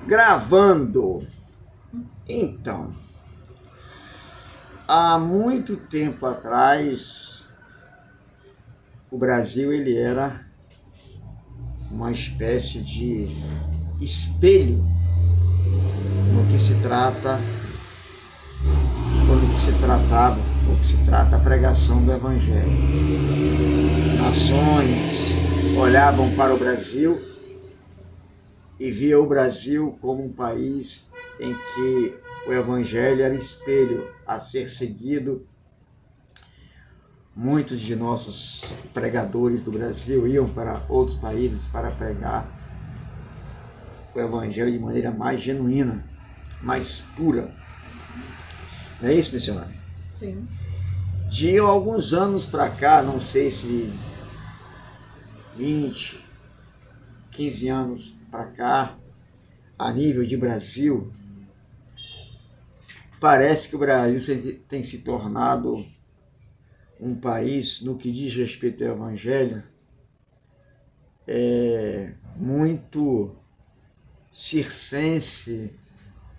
Gravando. Então, há muito tempo atrás, o Brasil ele era uma espécie de espelho no que se trata, quando se tratava, ou que se trata a pregação do Evangelho. Nações olhavam para o Brasil e via o Brasil como um país em que o Evangelho era espelho a ser seguido. Muitos de nossos pregadores do Brasil iam para outros países para pregar o Evangelho de maneira mais genuína, mais pura. Não é isso, missionário? Sim. De alguns anos para cá, não sei se 20, 15 anos para cá, a nível de Brasil, parece que o Brasil tem se tornado um país, no que diz respeito ao Evangelho, muito circense,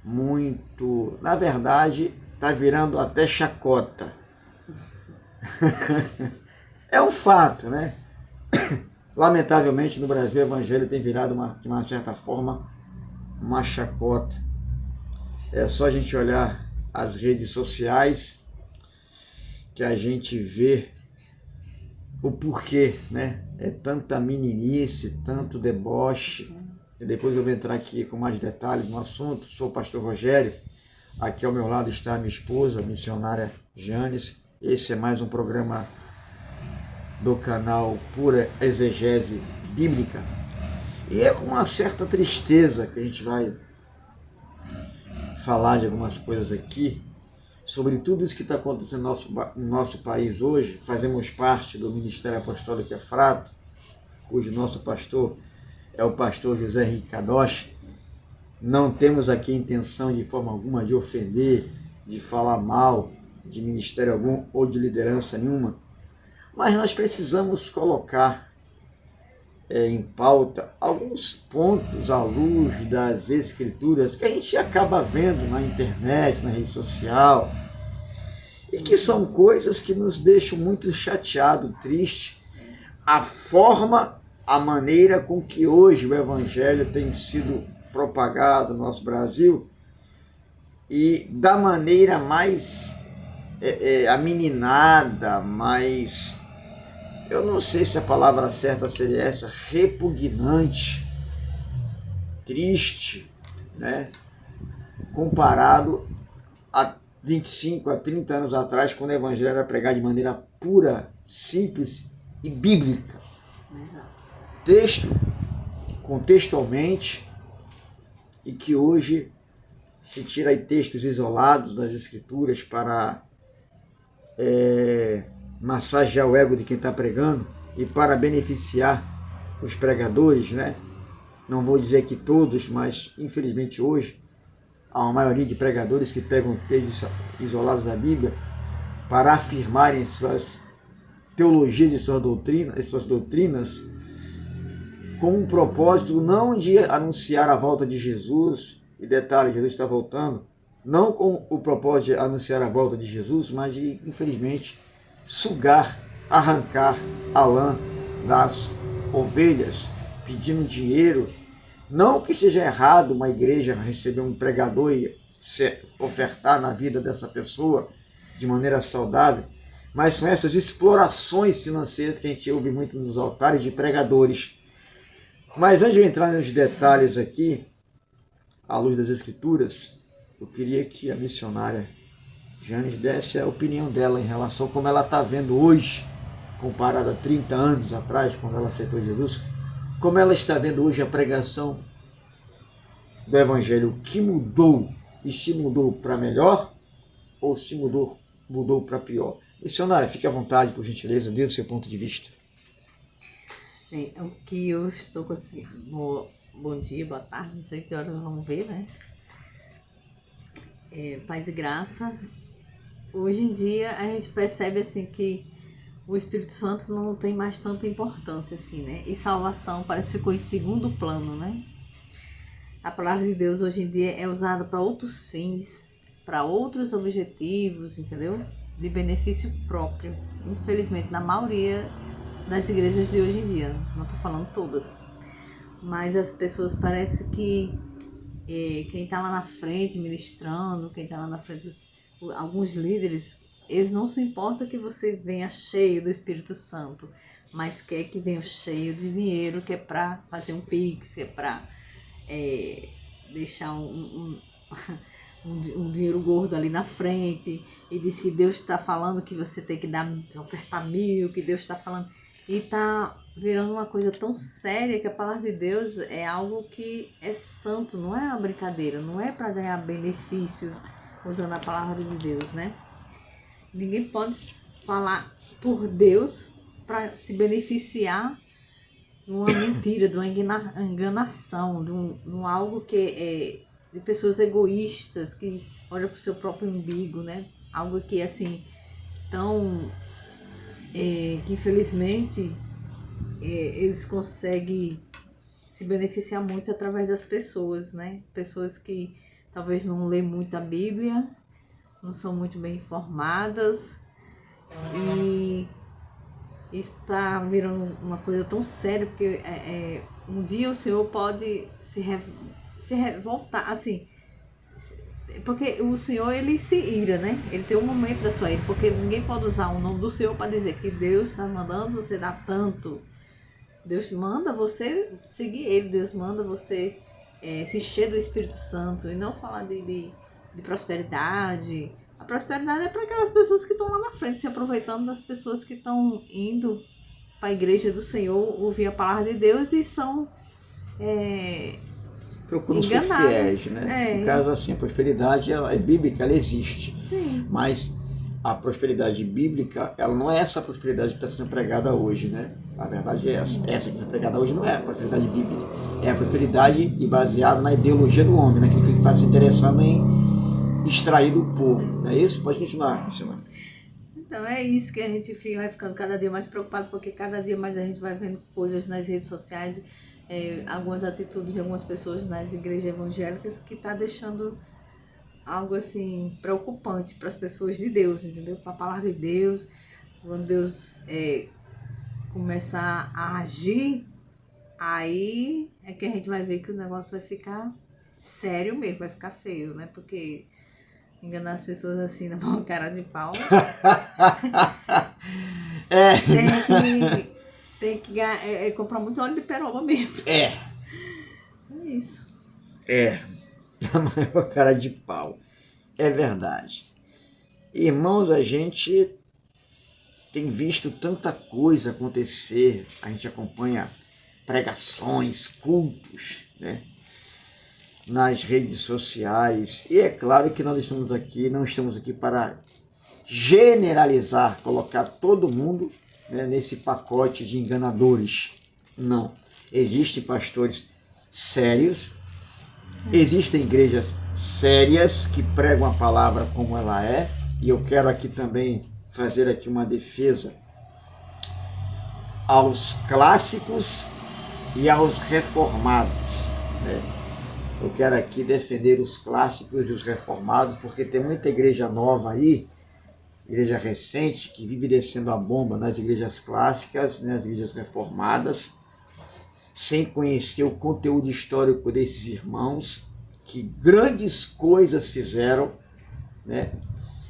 muito... Na verdade, está virando até chacota. É um fato, né? Lamentavelmente, no Brasil, o Evangelho tem virado, de uma certa forma, uma chacota. É só a gente olhar as redes sociais que a gente vê o porquê, né? É tanta meninice, tanto deboche. E depois eu vou entrar aqui com mais detalhes no assunto. Sou o pastor Rogério. Aqui ao meu lado está a minha esposa, a missionária Janes. Esse é mais um programa do canal Pura Exegese Bíblica. E é com uma certa tristeza que a gente vai falar de algumas coisas aqui, sobre tudo isso que está acontecendo no nosso país hoje. Fazemos parte do Ministério Apostólico Efrato, cujo nosso pastor é o pastor José Henrique Kadosh. Não temos aqui a intenção de forma alguma de ofender, de falar mal de ministério algum ou de liderança nenhuma, mas nós precisamos colocar em pauta alguns pontos à luz das escrituras que a gente acaba vendo na internet, na rede social, e que são coisas que nos deixam muito chateado, triste, a forma, a maneira com que hoje o Evangelho tem sido propagado no nosso Brasil, e da maneira mais ameninada, mais... eu não sei se a palavra certa seria essa, repugnante, triste, né? Comparado a 25, a 30 anos atrás, quando o Evangelho era pregado de maneira pura, simples e bíblica. Contextualmente, e que hoje se tira aí textos isolados das Escrituras para massagear o ego de quem está pregando e para beneficiar os pregadores, né? Não vou dizer que todos, mas infelizmente hoje há uma maioria de pregadores que pegam textos isolados da Bíblia para afirmarem suas teologias e suas doutrinas com um propósito não de anunciar a volta de Jesus, e detalhe, Jesus está voltando, não com o propósito de anunciar a volta de Jesus, mas de, infelizmente, sugar, arrancar a lã das ovelhas, pedindo dinheiro. Não que seja errado uma igreja receber um pregador e se ofertar na vida dessa pessoa de maneira saudável, mas são essas explorações financeiras que a gente ouve muito nos altares de pregadores. Mas antes de eu entrar nos detalhes aqui, à luz das Escrituras, eu queria que a missionária Janes desse a opinião dela em relação a como ela está vendo hoje, comparada a 30 anos atrás, quando ela aceitou Jesus, como ela está vendo hoje a pregação do Evangelho, o que mudou, e se mudou para melhor ou se mudou para pior. Missionária, fique à vontade, por gentileza, dê o seu ponto de vista. Bem, o que eu estou conseguindo... Bom dia, boa tarde, não sei que horas vamos ver, né? Paz e graça. Hoje em dia a gente percebe assim que o Espírito Santo não tem mais tanta importância assim, né? E salvação parece que ficou em segundo plano, né? a palavra de Deus hoje em dia é usada para outros fins, para outros objetivos, entendeu? De benefício próprio. Infelizmente, na maioria das igrejas de hoje em dia, não estou falando todas, mas as pessoas parecem que quem está lá na frente ministrando, quem está lá na frente, alguns líderes, eles não se importam que você venha cheio do Espírito Santo, mas quer que venha cheio de dinheiro, que é para fazer um pix, que é para deixar um dinheiro gordo ali na frente, e diz que Deus está falando que você tem que ofertar 1.000, que Deus está falando, e está virando uma coisa tão séria que a palavra de Deus é algo que é santo, não é uma brincadeira, não é para ganhar benefícios usando a palavra de Deus, né? Ninguém pode falar por Deus para se beneficiar de uma mentira, de uma enganação, de um algo que é de pessoas egoístas que olham para o seu próprio umbigo, né? Algo que assim tão que infelizmente eles conseguem se beneficiar muito através das pessoas, né? Pessoas que talvez não lêem muito a Bíblia, não são muito bem informadas, e está virando uma coisa tão séria, porque um dia o Senhor pode se revoltar, assim, porque o Senhor, ele se ira, né? Ele tem um momento da sua ira, porque ninguém pode usar o nome do Senhor para dizer que Deus está mandando você dar tanto. Deus manda você seguir Ele, Deus manda você se encher do Espírito Santo, e não falar de prosperidade. A prosperidade é para aquelas pessoas que estão lá na frente, se aproveitando das pessoas que estão indo para a igreja do Senhor, ouvir a palavra de Deus e são procuram ser fiéis, né? No caso, assim, a prosperidade ela é bíblica, ela existe. Sim. Mas a prosperidade bíblica, ela não é essa prosperidade que está sendo pregada hoje, né? A verdade é essa. Essa que está pregada hoje não é a prosperidade bíblica. É a prosperidade e baseada na ideologia do homem, naquilo que ele está se interessando em extrair do povo. Não é isso? Pode continuar, Simone. Então é isso que a gente vai ficando cada dia mais preocupado, porque cada dia mais a gente vai vendo coisas nas redes sociais, algumas atitudes de algumas pessoas nas igrejas evangélicas que está deixando algo assim preocupante para as pessoas de Deus, entendeu? Para a palavra de Deus, quando Deus começar a agir, aí é que a gente vai ver que o negócio vai ficar sério mesmo, vai ficar feio, né? Porque enganar as pessoas assim na mão cara de pau tem que comprar muito óleo de peroba mesmo. É isso. Na maior cara de pau. É verdade. Irmãos, a gente tem visto tanta coisa acontecer, a gente acompanha pregações, cultos, né, nas redes sociais, e é claro que nós não estamos aqui para generalizar, colocar todo mundo, né, nesse pacote de enganadores. Não. Existem pastores sérios, existem igrejas sérias que pregam a palavra como ela é, e eu quero aqui também fazer aqui uma defesa aos clássicos e aos reformados, né? Eu quero aqui defender os clássicos e os reformados, porque tem muita igreja nova aí, igreja recente, que vive descendo a bomba nas igrejas clássicas, nas igrejas reformadas, sem conhecer o conteúdo histórico desses irmãos, que grandes coisas fizeram, né?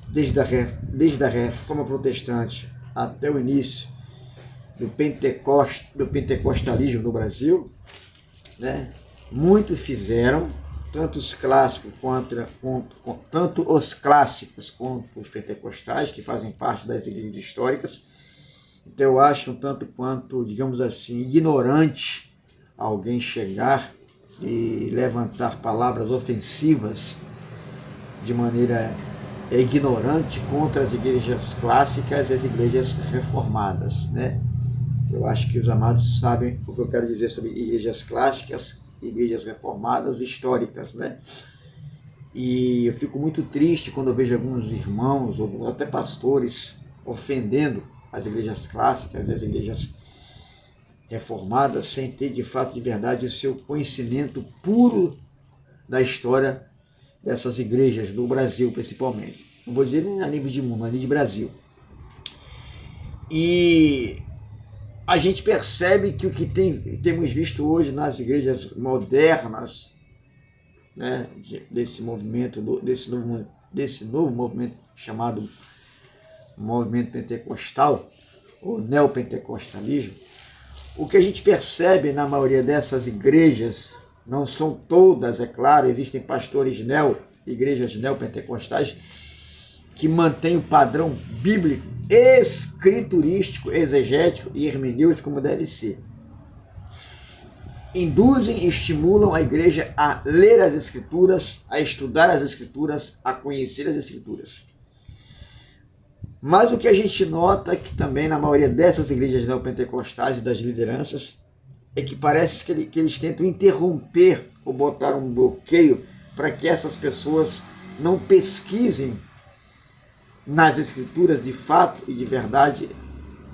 Desde a Reforma Protestante até o início do pentecostalismo no Brasil, né? Muito fizeram, tanto os clássicos quanto os pentecostais, que fazem parte das igrejas históricas. Então eu acho um tanto quanto, digamos assim, ignorante alguém chegar e levantar palavras ofensivas de maneira ignorante contra as igrejas clássicas e as igrejas reformadas, né? Eu acho que os amados sabem o que eu quero dizer sobre igrejas clássicas, igrejas reformadas históricas, né? E eu fico muito triste quando eu vejo alguns irmãos, ou até pastores, ofendendo as igrejas clássicas, as igrejas reformadas, sem ter de fato, de verdade, o seu conhecimento puro da história dessas igrejas, do Brasil principalmente. Não vou dizer nem a nível de mundo, a nível de Brasil. E a gente percebe que o que temos visto hoje nas igrejas modernas, né, desse movimento, desse novo movimento chamado movimento pentecostal, ou neopentecostalismo, o que a gente percebe na maioria dessas igrejas, não são todas, é claro, existem pastores igrejas neopentecostais, que mantêm o padrão bíblico, escriturístico, exegético e hermenêutico como deve ser. Induzem e estimulam a igreja a ler as Escrituras, a estudar as Escrituras, a conhecer as Escrituras. Mas o que a gente nota é que também na maioria dessas igrejas neopentecostais e das lideranças é que parece que eles tentam interromper ou botar um bloqueio para que essas pessoas não pesquisem nas Escrituras de fato e de verdade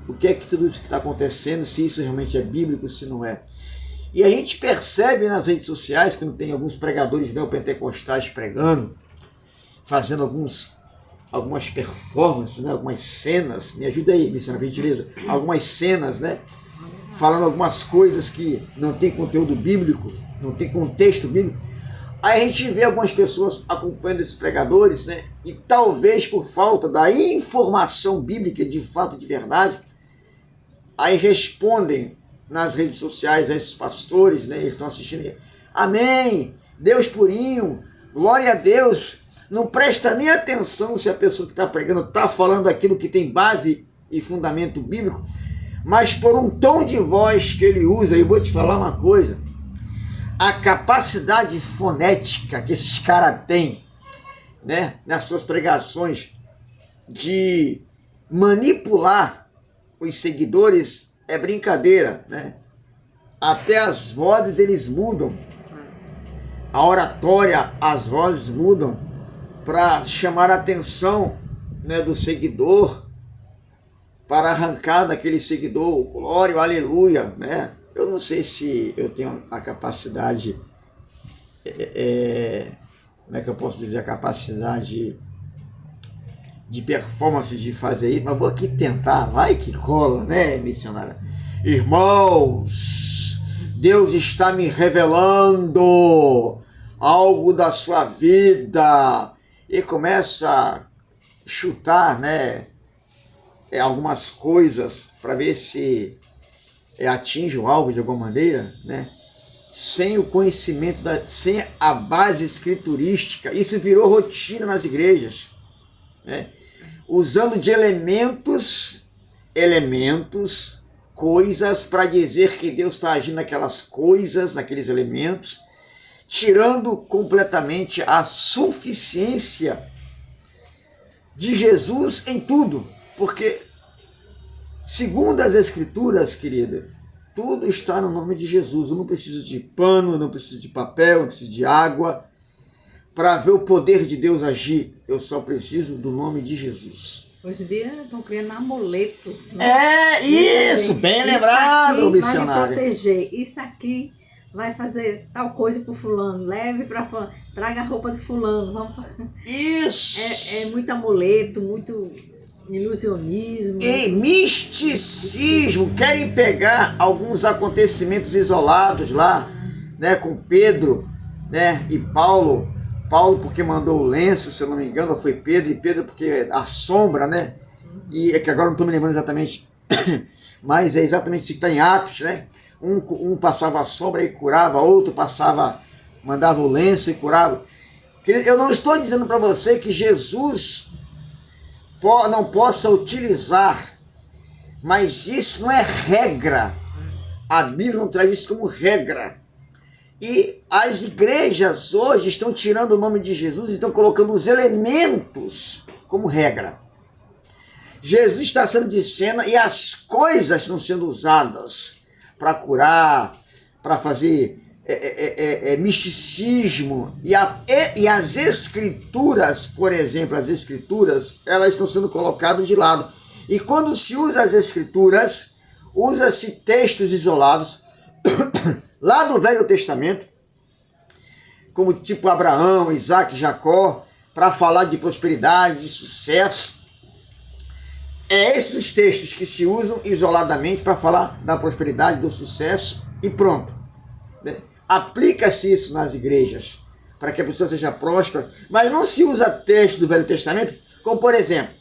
o que é que tudo isso que está acontecendo, se isso realmente é bíblico, se não é. E a gente percebe nas redes sociais, quando tem alguns pregadores neopentecostais pregando, fazendo algumas performances, né? Algumas cenas, me ajuda aí, missionário, por gentileza, algumas cenas, né? Falando algumas coisas que não tem conteúdo bíblico, não tem contexto bíblico. Aí a gente vê algumas pessoas acompanhando esses pregadores, né? E talvez por falta da informação bíblica de fato, de verdade, aí respondem nas redes sociais a esses pastores, né? Eles estão assistindo. Amém! Deus purinho! Glória a Deus! Não presta nem atenção se a pessoa que está pregando está falando aquilo que tem base e fundamento bíblico, mas por um tom de voz que ele usa, e vou te falar uma coisa, a capacidade fonética que esses caras têm, né, nas suas pregações, de manipular os seguidores é brincadeira, né? Até as vozes eles mudam, a oratória, as vozes mudam para chamar a atenção, né, do seguidor, para arrancar daquele seguidor glória, aleluia, né? Eu não sei se eu tenho a capacidade, como é que eu posso dizer, a capacidade de performance de fazer isso, mas vou aqui tentar, vai que cola, né, missionária? Irmãos, Deus está me revelando algo da sua vida, e começa a chutar, né, algumas coisas para ver se atinge o alvo de alguma maneira, né? Sem o conhecimento, sem a base escriturística. Isso virou rotina nas igrejas, né? Usando de elementos, coisas para dizer que Deus está agindo naquelas coisas, naqueles elementos, tirando completamente a suficiência de Jesus em tudo, porque segundo as Escrituras, querida, tudo está no nome de Jesus. Eu não preciso de pano, eu não preciso de papel, eu não preciso de água para ver o poder de Deus agir. Eu só preciso do nome de Jesus. Hoje em dia estão criando amuletos, né? É isso, bem lembrado, missionário. Vai me proteger. Isso aqui vai fazer tal coisa para o fulano. Leve para fulano. Traga a roupa de fulano. Vamos... Isso. É muito amuleto, muito ilusionismo. E misticismo. Querem pegar alguns acontecimentos isolados lá, né, com Pedro, né, e Paulo. Paulo porque mandou o lenço, se eu não me engano, foi Pedro, e Pedro porque a sombra, né? E é que agora não estou me lembrando exatamente, mas é exatamente isso que está em Atos, né? Um passava a sombra e curava, outro mandava o lenço e curava. Eu não estou dizendo para você que Jesus não possa utilizar, mas isso não é regra. A Bíblia não traz isso como regra. E as igrejas hoje estão tirando o nome de Jesus e estão colocando os elementos como regra. Jesus está sendo de cena e as coisas estão sendo usadas para curar, para fazer misticismo. E as escrituras, por exemplo, elas estão sendo colocadas de lado. E quando se usa as escrituras, usa-se textos isolados lá do Velho Testamento, como tipo Abraão, Isaac, Jacó, para falar de prosperidade, de sucesso. É esses os textos que se usam isoladamente para falar da prosperidade, do sucesso e pronto. Aplica-se isso nas igrejas, para que a pessoa seja próspera, mas não se usa texto do Velho Testamento, como por exemplo,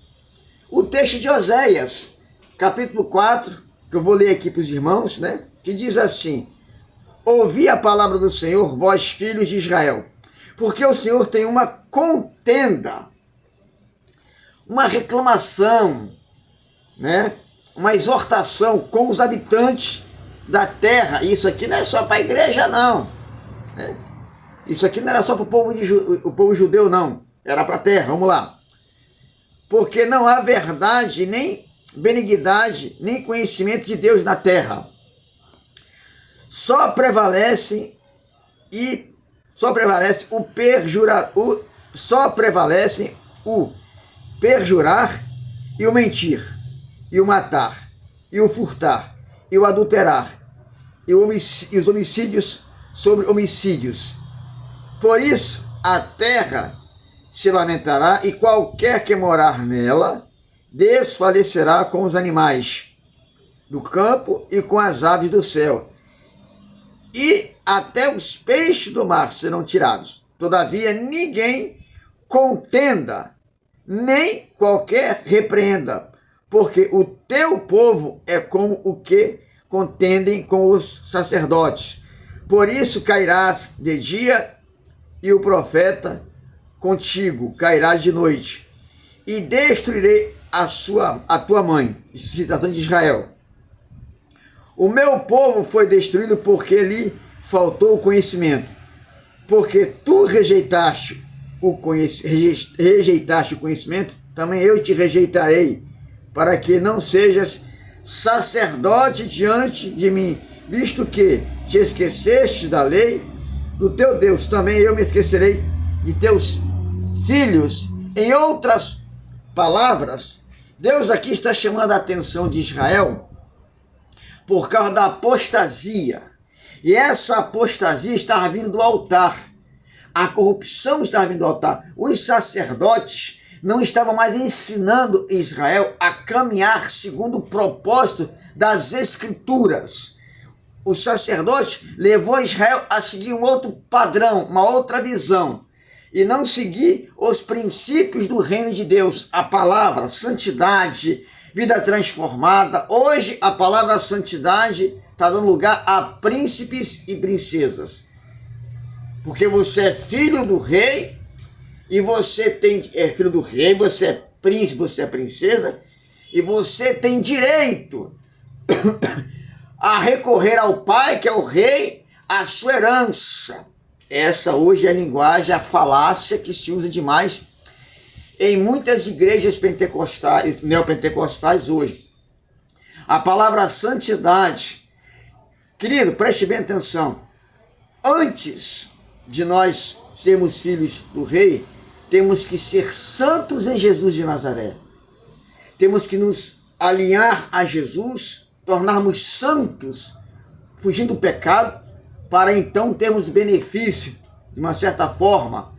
o texto de Oséias, capítulo 4, que eu vou ler aqui para os irmãos, né? Que diz assim: ouvi a palavra do Senhor, vós filhos de Israel, porque o Senhor tem uma contenda, uma reclamação, né? Uma exortação com os habitantes da terra. Isso aqui não é só para a igreja, não. Né? Isso aqui não era só para o povo judeu, não. Era para a terra. Vamos lá. Porque não há verdade, nem benignidade, nem conhecimento de Deus na terra. Só prevalece o perjurar e o mentir, e o matar, e o furtar, e o adulterar, e os homicídios sobre homicídios. Por isso a terra se lamentará, e qualquer que morar nela desfalecerá com os animais do campo e com as aves do céu, e até os peixes do mar serão tirados. Todavia ninguém contenda, nem qualquer repreenda, porque o teu povo é como o que contendem com os sacerdotes. Por isso cairás de dia, e o profeta contigo cairá de noite, e destruirei a tua mãe. Se tratando de Israel. O meu povo foi destruído porque lhe faltou o conhecimento, porque tu rejeitaste o conhecimento, também eu te rejeitarei, para que não sejas sacerdote diante de mim, visto que te esqueceste da lei do teu Deus, também eu me esquecerei de teus filhos. Em outras palavras, Deus aqui está chamando a atenção de Israel por causa da apostasia. E essa apostasia estava vindo do altar. A corrupção estava vindo do altar. Os sacerdotes não estavam mais ensinando Israel a caminhar segundo o propósito das Escrituras. O sacerdote levou Israel a seguir um outro padrão, uma outra visão, e não seguir os princípios do reino de Deus, a palavra, santidade, vida transformada. Hoje a palavra santidade está dando lugar a príncipes e princesas, porque você é filho do rei, e você é filho do rei, você é príncipe, você é princesa, e você tem direito a recorrer ao pai, que é o rei, a sua herança. Essa hoje é a linguagem, a falácia que se usa demais em muitas igrejas pentecostais, neopentecostais hoje. A palavra santidade, querido, preste bem atenção. Antes de nós sermos filhos do rei, temos que ser santos em Jesus de Nazaré. Temos que nos alinhar a Jesus, tornarmos santos, fugindo do pecado, para então termos benefício, de uma certa forma.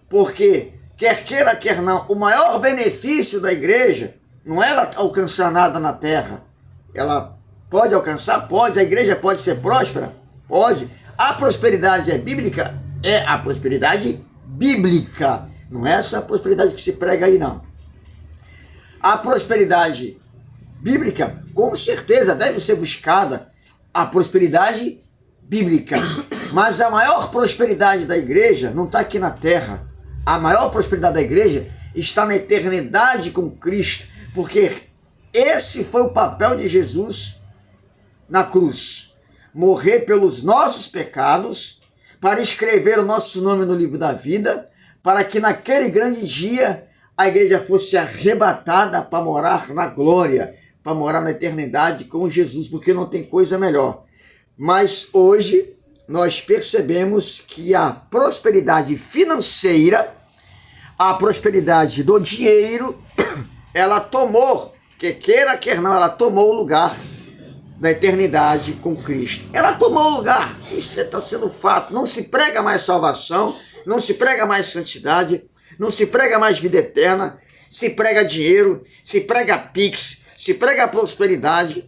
Porque, quer queira, quer não, o maior benefício da igreja não é ela alcançar nada na terra. Ela pode alcançar? Pode. A igreja pode ser próspera? Pode. A prosperidade é bíblica? É a prosperidade bíblica. Não é essa prosperidade que se prega aí, não. A prosperidade bíblica, com certeza, deve ser buscada, a prosperidade bíblica. Mas a maior prosperidade da igreja não está aqui na terra. A maior prosperidade da igreja está na eternidade com Cristo, porque esse foi o papel de Jesus na cruz. Morrer pelos nossos pecados, para escrever o nosso nome no livro da vida, para que naquele grande dia a igreja fosse arrebatada para morar na glória, para morar na eternidade com Jesus, porque não tem coisa melhor. Mas hoje nós percebemos que a prosperidade financeira, a prosperidade do dinheiro, ela tomou, quer queira, quer não, ela tomou o lugar da eternidade com Cristo. Ela tomou o lugar, isso está sendo fato. Não se prega mais salvação, Não se prega mais santidade, não se prega mais vida eterna, se prega dinheiro, se prega pix, se prega prosperidade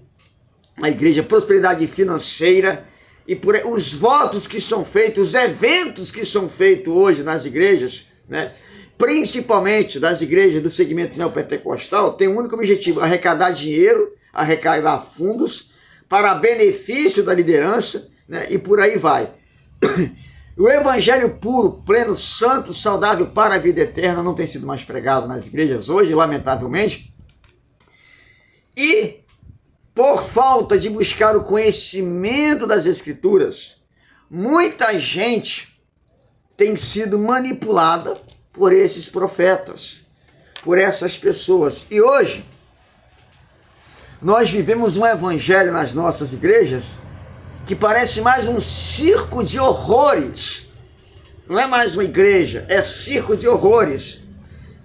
na igreja, prosperidade financeira, e por aí, os votos que são feitos, os eventos que são feitos hoje nas igrejas, né? Principalmente das igrejas do segmento neopentecostal, tem um único objetivo: arrecadar dinheiro, arrecadar fundos para benefício da liderança, né? E por aí vai. O evangelho puro, pleno, santo, saudável para a vida eterna não tem sido mais pregado nas igrejas hoje, lamentavelmente. E por falta de buscar o conhecimento das Escrituras, muita gente tem sido manipulada por esses profetas, por essas pessoas. E hoje, nós vivemos um evangelho nas nossas igrejas que parece mais um circo de horrores. Não é mais uma igreja, é circo de horrores.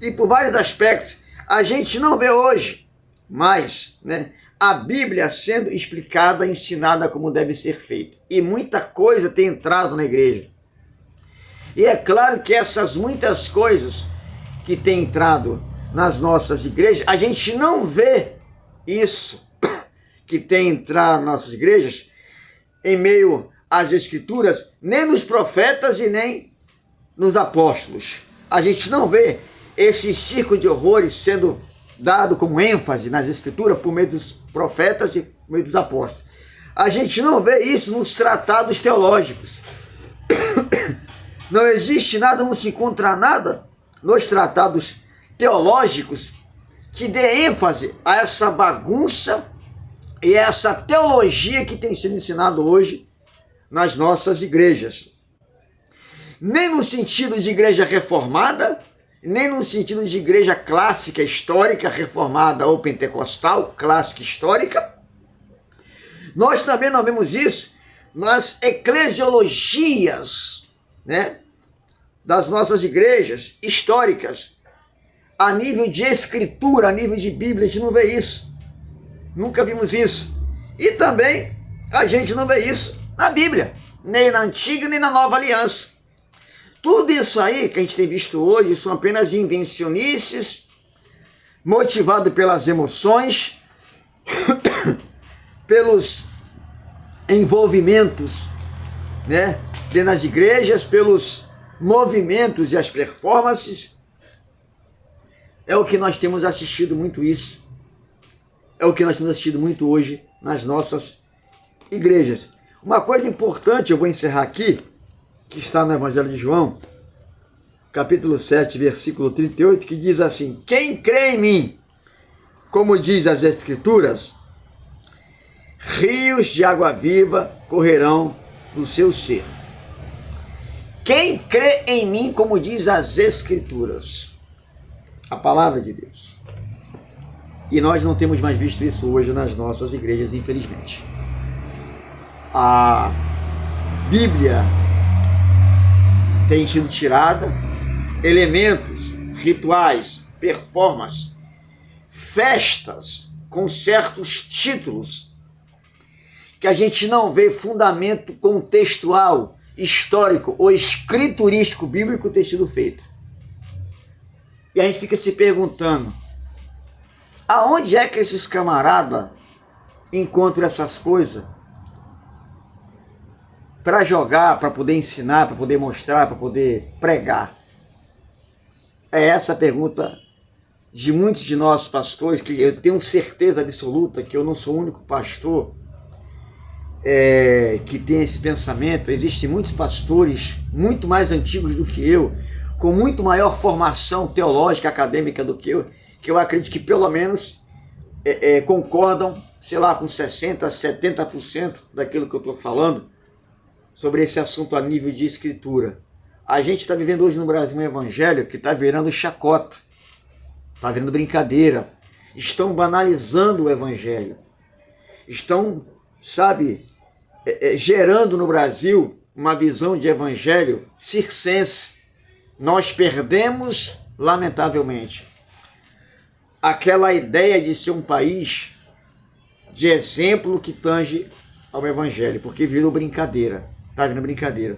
E por vários aspectos, a gente não vê hoje mais, né, a Bíblia sendo explicada, ensinada como deve ser feito. E muita coisa tem entrado na igreja. E é claro que essas muitas coisas que têm entrado nas nossas igrejas, a gente não vê isso que tem entrado nas nossas igrejas em meio às Escrituras, nem nos profetas e nem nos apóstolos. A gente não vê esse circo de horrores sendo dado como ênfase nas Escrituras por meio dos profetas e por meio dos apóstolos. A gente não vê isso nos tratados teológicos. Não existe nada, não se encontra nada nos tratados teológicos que dê ênfase a essa bagunça e essa teologia que tem sido ensinado hoje nas nossas igrejas. Nem no sentido de igreja reformada, nem no sentido de igreja clássica, histórica, reformada ou pentecostal, clássica, histórica. Nós também não vemos isso nas eclesiologias, né, das nossas igrejas históricas, a nível de escritura, a nível de Bíblia. A gente não vê isso. Nunca vimos isso. E também a gente não vê isso na Bíblia, nem na Antiga, nem na Nova Aliança. Tudo isso aí que a gente tem visto hoje são apenas invencionices, motivado pelas emoções, pelos envolvimentos, né, dentro das igrejas, pelos movimentos e as performances. É o que nós temos assistido muito isso. É o que nós temos assistido muito hoje nas nossas igrejas. Uma coisa importante, eu vou encerrar aqui, que está no Evangelho de João, capítulo 7, versículo 38, que diz assim: quem crê em mim, como diz as Escrituras, rios de água viva correrão do seu ser. Quem crê em mim, como diz as Escrituras, a palavra de Deus. E nós não temos mais visto isso hoje nas nossas igrejas, infelizmente. A Bíblia tem sido tirada, elementos, rituais, performances, festas com certos títulos que a gente não vê fundamento contextual, histórico ou escriturístico bíblico ter sido feito. E a gente fica se perguntando, aonde é que esses camaradas encontram essas coisas para jogar, para poder ensinar, para poder mostrar, para poder pregar? É essa a pergunta de muitos de nós pastores, que eu tenho certeza absoluta que eu não sou o único pastor que tem esse pensamento. Existem muitos pastores muito mais antigos do que eu, com muito maior formação teológica, acadêmica do que eu acredito que pelo menos concordam, sei lá, com 60%, 70% daquilo que eu estou falando sobre esse assunto a nível de escritura. A gente está vivendo hoje no Brasil um evangelho que está virando chacota, está virando brincadeira. Estão banalizando o evangelho. Estão, sabe, gerando no Brasil uma visão de evangelho circense. Nós perdemos, lamentavelmente, aquela ideia de ser um país de exemplo que tange ao evangelho, porque virou brincadeira, está virando brincadeira.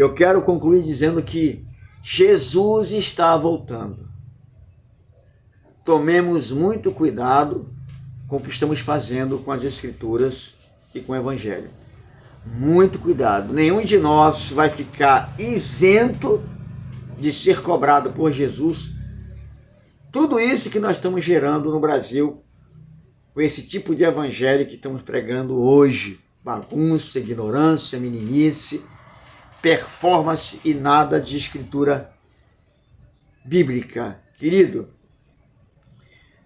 Eu quero concluir dizendo que Jesus está voltando. Tomemos muito cuidado com o que estamos fazendo com as Escrituras e com o Evangelho. Muito cuidado. Nenhum de nós vai ficar isento de ser cobrado por Jesus. Tudo isso que nós estamos gerando no Brasil, com esse tipo de evangelho que estamos pregando hoje. Bagunça, ignorância, meninice, performance e nada de escritura bíblica. Querido,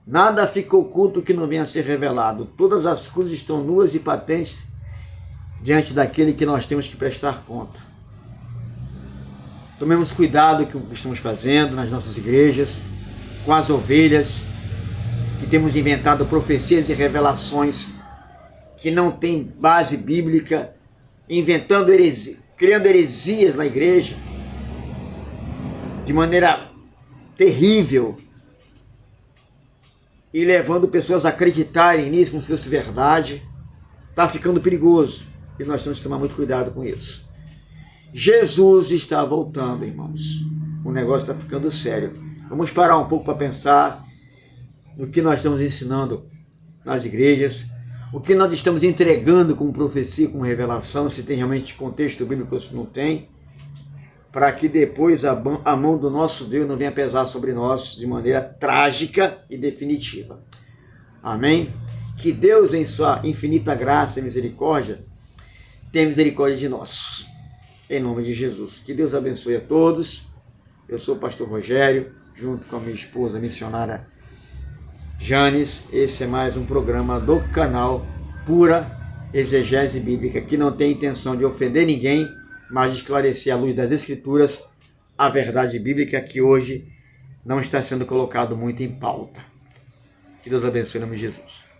nada fica oculto que não venha a ser revelado. Todas as coisas estão nuas e patentes diante daquele que nós temos que prestar conta. Tomemos cuidado com o que estamos fazendo nas nossas igrejas, com as ovelhas, que temos inventado profecias e revelações que não têm base bíblica, inventando criando heresias na igreja, de maneira terrível, e levando pessoas a acreditarem nisso como se fosse verdade. Está ficando perigoso e nós temos que tomar muito cuidado com isso. Jesus está voltando, irmãos. O negócio está ficando sério. Vamos parar um pouco para pensar no que nós estamos ensinando nas igrejas, o que nós estamos entregando como profecia, como revelação, se tem realmente contexto bíblico ou se não tem, para que depois a mão do nosso Deus não venha pesar sobre nós de maneira trágica e definitiva. Amém? Que Deus, em sua infinita graça e misericórdia, tenha misericórdia de nós. Em nome de Jesus. Que Deus abençoe a todos. Eu sou o pastor Rogério, junto com a minha esposa, a missionária Janes. Esse é mais um programa do canal Pura Exegese Bíblica, que não tem intenção de ofender ninguém, mas de esclarecer à luz das Escrituras a verdade bíblica que hoje não está sendo colocado muito em pauta. Que Deus abençoe em nome de Jesus.